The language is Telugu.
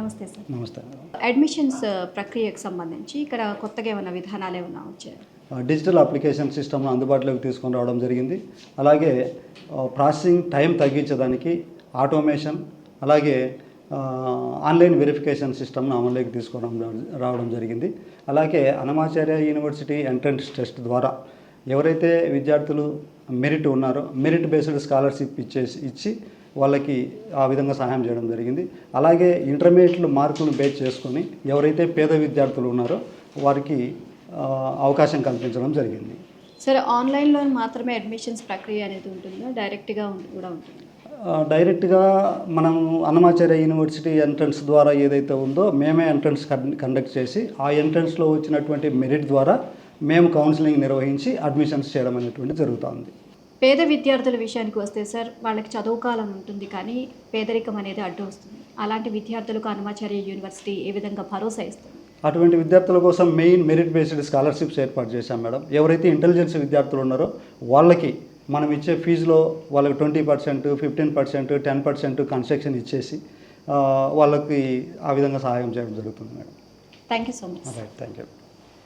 నమస్తే సార్. నమస్తే. అడ్మిషన్స్ ప్రక్రియకు సంబంధించి ఇక్కడ కొత్తగా ఏమైనా విధానాలు ఏమైనా వచ్చాయి? డిజిటల్ అప్లికేషన్ సిస్టమ్ను అందుబాటులోకి తీసుకొని రావడం జరిగింది. అలాగే ప్రాసెసింగ్ టైం తగ్గించడానికి ఆటోమేషన్, అలాగే ఆన్లైన్ వెరిఫికేషన్ సిస్టమ్ను అమలులోకి రావడం జరిగింది. అలాగే అన్నమాచార్య యూనివర్సిటీ ఎంట్రన్స్ టెస్ట్ ద్వారా ఎవరైతే విద్యార్థులు మెరిట్ ఉన్నారో మెరిట్ బేస్డ్ స్కాలర్షిప్ ఇచ్చి వాళ్ళకి ఆ విధంగా సహాయం చేయడం జరిగింది. అలాగే ఇంటర్మీడియట్ మార్కులను బేస్ చేసుకొని ఎవరైతే పేద విద్యార్థులు ఉన్నారో వారికి అవకాశం కల్పించడం జరిగింది. సరే, ఆన్లైన్లో మాత్రమే అడ్మిషన్స్ ప్రక్రియ అనేది ఉంటుందా, డైరెక్ట్గా కూడా ఉంటుంది? డైరెక్ట్గా మనం అన్నమాచార్య యూనివర్సిటీ ఎంట్రన్స్ ద్వారా ఏదైతే ఉందో మేమే ఎంట్రన్స్ కండక్ట్ చేసి ఆ ఎంట్రన్స్లో వచ్చినటువంటి మెరిట్ ద్వారా మేము కౌన్సిలింగ్ నిర్వహించి అడ్మిషన్స్ చేయడం అనేటువంటి జరుగుతుంది. పేద విద్యార్థుల విషయానికి వస్తే సార్, వాళ్ళకి చదువుకోవాలని ఉంటుంది కానీ పేదరికం అనేది అడ్డు వస్తుంది. అలాంటి విద్యార్థులకు అన్నమాచార్య యూనివర్సిటీ ఏ విధంగా భరోసా ఇస్తుంది? అటువంటి విద్యార్థుల కోసం మెయిన్ మెరిట్ బేస్డ్ స్కాలర్షిప్స్ ఏర్పాటు చేశాం మేడం. ఎవరైతే ఇంటెలిజెన్స్ విద్యార్థులు ఉన్నారో వాళ్ళకి మనం ఇచ్చే ఫీజులో వాళ్ళకి 20%, 15%, 10% కన్సెషన్ ఇచ్చేసి వాళ్ళకి ఆ విధంగా సహాయం చేయడం జరుగుతుంది madam. Thank you so much. Right, thank you.